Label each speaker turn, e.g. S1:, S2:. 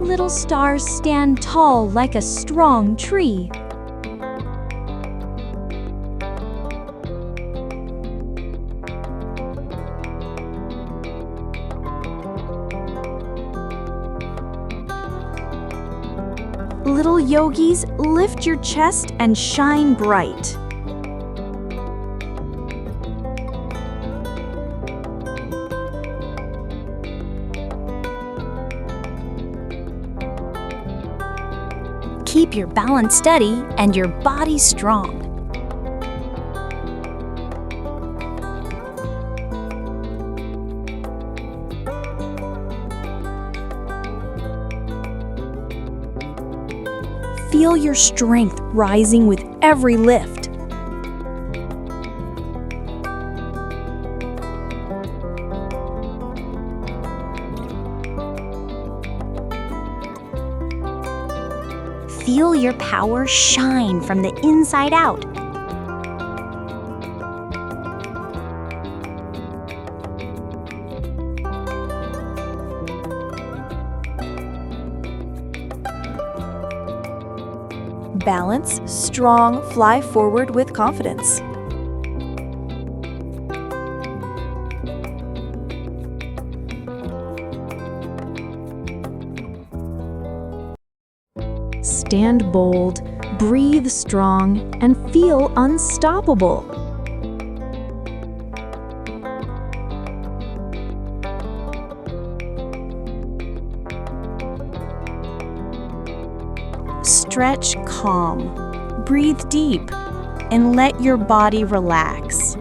S1: Little stars stand tall like a strong tree. Little yogis, lift your chest and shine bright. Keep your balance steady and your body strong. Feel your strength rising with every lift. Feel your power shine from the inside out. Balance, strong, fly forward with confidence. Stand bold, breathe strong, and feel unstoppable. Stretch calm, breathe deep, and let your body relax.